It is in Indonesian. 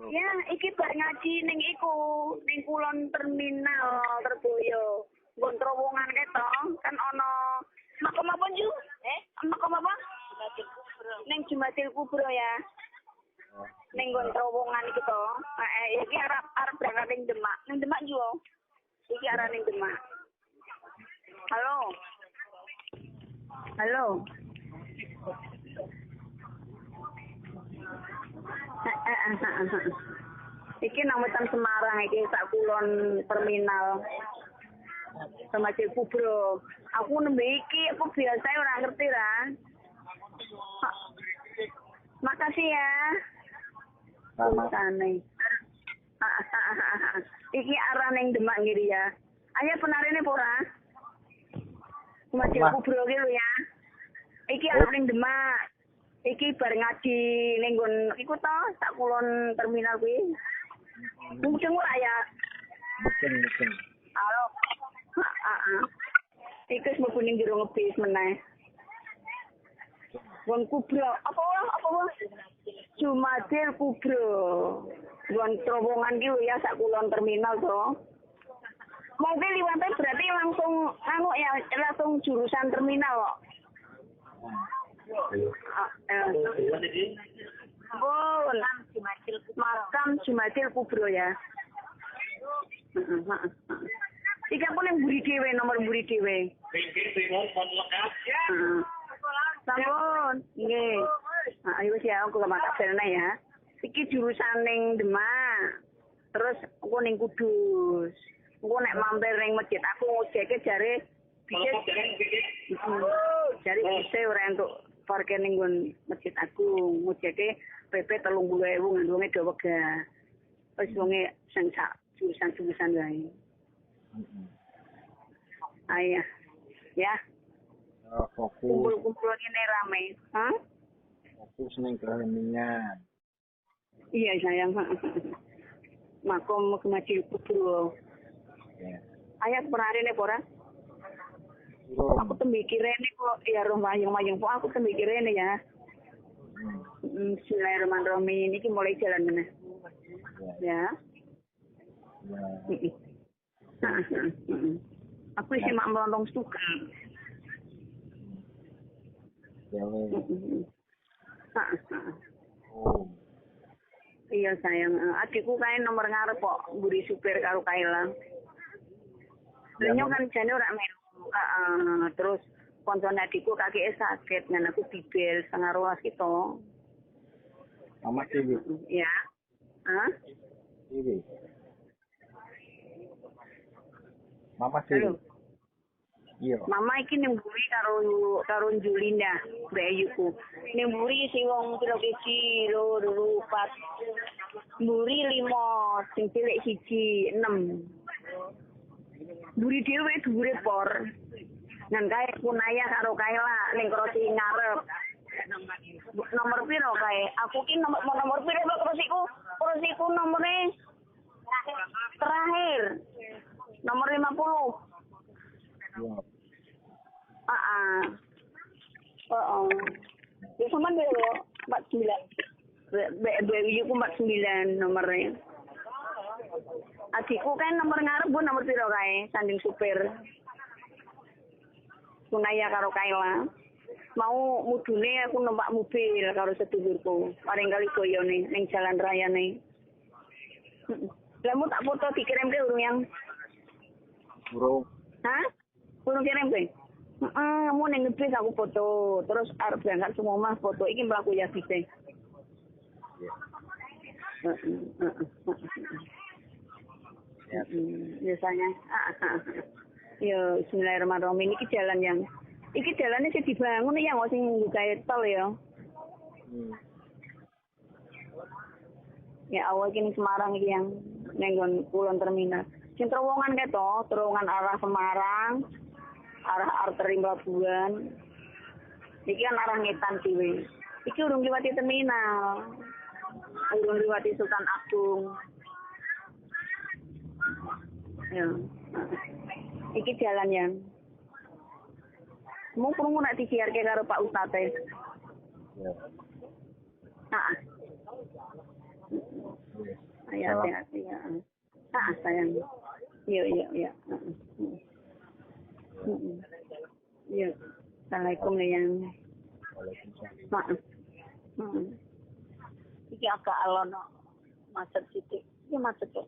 Ya, iki bar ngaji ning iku, ning kulon terminal Terboyo. Nggon terowongan keto, kan ono makom apa Ju? Makom apa? Ning Jumatil Kubro ya. Ning nggon terowongan iki to. Iki arep berangkat ning Demak. Ning Demak Ju. Iki arah ning Demak. Halo. Halo. Iki nang wetan Semarang iki sak kulon terminal. Sama Cik Kubro. Aku nembe iki aku biasa ora ngerti ra. Makasih ya. Sama-sama. Iki arah ning Demak ngiri ya. Ayo penarene pora. Sama Cik Kubro iki lho ya. Iki arah ning Demak. Iki bar ngaji ning nggon iku to sak kulon terminal kuwi. Mungkin ora ya. Mungkin. Halo. Iku wis mlebu ning jero ngebis meneh. Nggon Kubro. Apa? Jumatil Kubro. Nggon terowongan ki ya sak kulon terminal to. Mungkin liwate berarti langsung langsung jurusan terminal kok. Makam Jumatil Kubro ya. Iki aku ning mburi dhewe nomor mburi dhewe. Sampun, nggih. Ayo wis ya aku kemak kabelna ya. Iki jurusan ning Demak. Terus aku ning Kudus. Engko nek mampir ning masjid aku ngojeke jare bisa jare bisa ora entuk parkir ning nggon masjid aku ngojeke PP 30.000 ngandunge do wegah. Wis wonge sing sak jurusan wae. Ayah, ya. Fokus. Kumpul-kumpul ini rame. Hah? Fokus ning keheningan. Iya sayang. Makom Jumatil Kubro. Ya. Ayah penarine pora? Aku tembikirene kok ya roh mayung-mayung kok aku tembikirene ya. Bismillahirrahmanirrahim. Ini mulai jalan meneh. Ya. Aku isi mak melondong suka. Iya sayang, adikku kae nomor ngarep kok mburi supir karo Kaila. Lenyo kan jane ora melu. Terus koncone adikku kakeke sakit, ngan aku dibel 11:30 gitu. Mama TV. Ya. Hah? TV. Mama TV. Iya. Mama iki ning mburi karo Julinda, Mbak Ayuku. Ning mburi sing wong pira iki, loro, 4. Mburi 5, sing cilik 1, 6. Mburi dhewe dhuwure por. Nang kae punaya karo Kaila ning krosi ngarep. Nomor piro kae? Aku ki nomor piro krosiku? Krosiku nomore terakhir. Nomor 50. Ya sama dulu 49. Bayi ku 49 nomornya. Adikku kan nomor ngarep bu nomor piro kae sanding supir. Sunaya karo Kaila. Mau mudune aku numpak mobil karo sedulurku. Paling kali goyone ning jalan raya nih. Kamu tak foto dikirim ke urung yang? Burung. Hah? Urung kirim ke? Kamu ning ngebis aku foto. Terus arep berangkat semua mah foto iki mlaku ya bisa. Biasanya. Yo, bismillahirrahmanirrahim. Iki jalan yang iki jalannya sing dibangun yang sing gawe tol ya. Ya awal kini Semarang iki yang nenggon kulon terminal. Sing terowongan keto, terowongan arah Semarang, arah arteri Pelabuhan. Iki kan arah Ngetan dhewe. Iki urung liwati terminal. Urung liwati Sultan Agung. Ya. Iki jalan yang mau krungu nek disiarke karo Pak Ustate. Ya. Nah. ya hati-hati ya. Sayang. Iya. Iya. Assalamualaikum yang. Waalaikumsalam. Iki agak alono macet sithik. Iki macet kok.